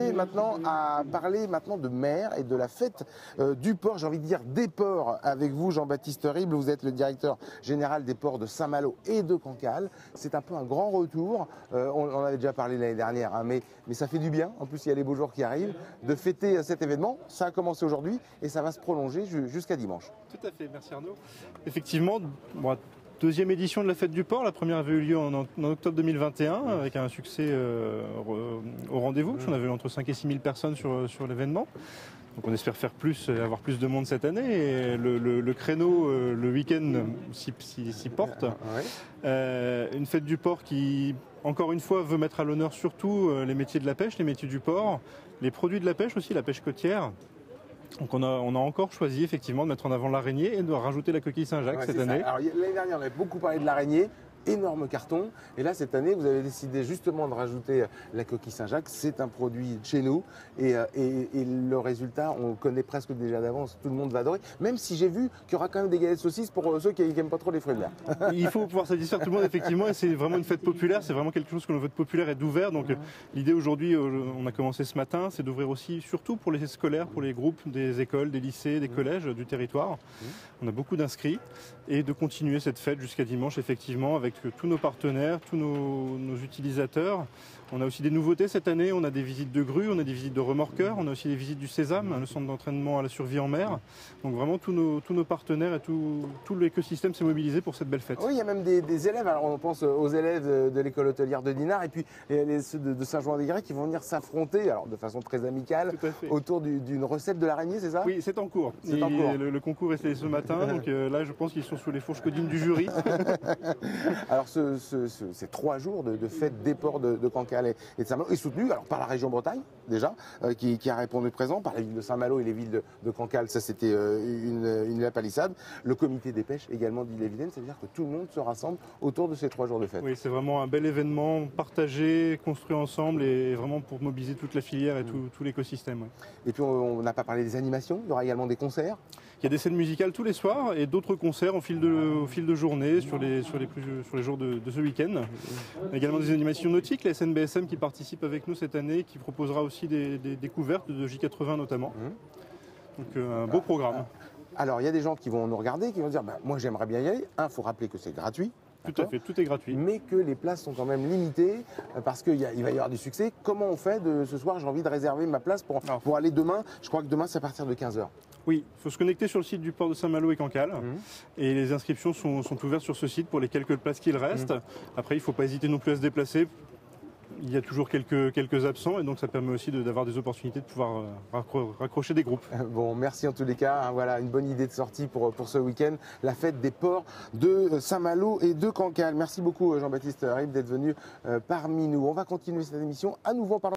Et maintenant à parler de mer et de la fête du port, j'ai envie de dire des ports avec vous Jean-Baptiste Rible, vous êtes le directeur général des ports de Saint-Malo et de Cancale. C'est un peu un grand retour, on avait déjà parlé l'année dernière, hein, mais ça fait du bien, en plus il y a les beaux jours qui arrivent, de fêter cet événement. Ça a commencé aujourd'hui et ça va se prolonger jusqu'à dimanche. Tout à fait, merci Arnaud. Effectivement, deuxième édition de la fête du port, la première avait eu lieu en octobre 2021 avec un succès au rendez-vous. On avait eu entre 5 et 6 000 personnes sur l'événement. Donc on espère faire plus et avoir plus de monde cette année. Et le créneau, le week-end s'y porte. Une fête du port qui, encore une fois, veut mettre à l'honneur surtout les métiers de la pêche, les métiers du port, les produits de la pêche aussi, la pêche côtière. Donc on a encore choisi effectivement de mettre en avant l'araignée et de rajouter la coquille Saint-Jacques cette année. L'année dernière, on avait beaucoup parlé de l'araignée. Énorme carton. Et là, cette année, vous avez décidé justement de rajouter la coquille Saint-Jacques. C'est un produit de chez nous. Et le résultat, on le connaît presque déjà d'avance. Tout le monde va adorer. Même si j'ai vu qu'il y aura quand même des galettes saucisses pour ceux qui n'aiment pas trop les fruits de mer. Il faut pouvoir satisfaire tout le monde, effectivement. Et c'est vraiment une fête populaire. C'est vraiment quelque chose que l'on veut de populaire et d'ouvert. Donc l'idée aujourd'hui, on a commencé ce matin, c'est d'ouvrir aussi, surtout pour les scolaires, pour les groupes des écoles, des lycées, des collèges du territoire. On a beaucoup d'inscrits. Et de continuer cette fête jusqu'à dimanche, effectivement, avec tous nos partenaires, tous nos utilisateurs. On a aussi des nouveautés cette année, on a des visites de grues, on a des visites de remorqueurs, on a aussi des visites du Sésame, le centre d'entraînement à la survie en mer. Donc vraiment tous nos partenaires et tout l'écosystème s'est mobilisé pour cette belle fête. Oui, il y a même des élèves, alors on pense aux élèves de l'école hôtelière de Dinard et puis ceux de Saint-Jean-des-Grès qui vont venir s'affronter, alors de façon très amicale, autour d'une recette de l'araignée, c'est ça? Oui, c'est en cours. Le concours est ce matin, donc là je pense qu'ils sont sous les fourches codines du jury. Alors ces 3 jours de fête des ports de Cancale et de Saint-Malo est soutenu alors, par la région Bretagne, déjà, qui a répondu présent, par la ville de Saint-Malo et les villes de Cancale, ça c'était une palissade. Le comité des pêches également d'Ille-et-Vilaine, ça veut dire que tout le monde se rassemble autour de ces 3 jours de fête. Oui, c'est vraiment un bel événement partagé, construit ensemble et vraiment pour mobiliser toute la filière et tout l'écosystème. Ouais. Et puis on n'a pas parlé des animations, il y aura également des concerts. Il y a des scènes musicales tous les soirs et d'autres concerts au fil de journée sur les jours de ce week-end. Il y a également des animations nautiques, la SNBSM qui participe avec nous cette année, qui proposera aussi des découvertes de J80 notamment. Donc un beau programme. Alors il y a des gens qui vont nous regarder, qui vont dire moi j'aimerais bien y aller. Il faut rappeler que c'est gratuit. Tout à fait, tout est gratuit. Mais que les places sont quand même limitées parce qu'il va y avoir du succès. Comment on fait ce soir, j'ai envie de réserver ma place pour aller demain? Je crois que demain c'est à partir de 15 h. Oui, il faut se connecter sur le site du port de Saint-Malo et Cancale. Et les inscriptions sont ouvertes sur ce site pour les quelques places qu'il reste. Après, il ne faut pas hésiter non plus à se déplacer. Il y a toujours quelques absents et donc ça permet aussi d'avoir des opportunités de pouvoir raccrocher des groupes. Bon, merci en tous les cas. Voilà une bonne idée de sortie pour ce week-end, la fête des ports de Saint-Malo et de Cancale. Merci beaucoup Jean-Baptiste Rible d'être venu parmi nous. On va continuer cette émission à nouveau en parlant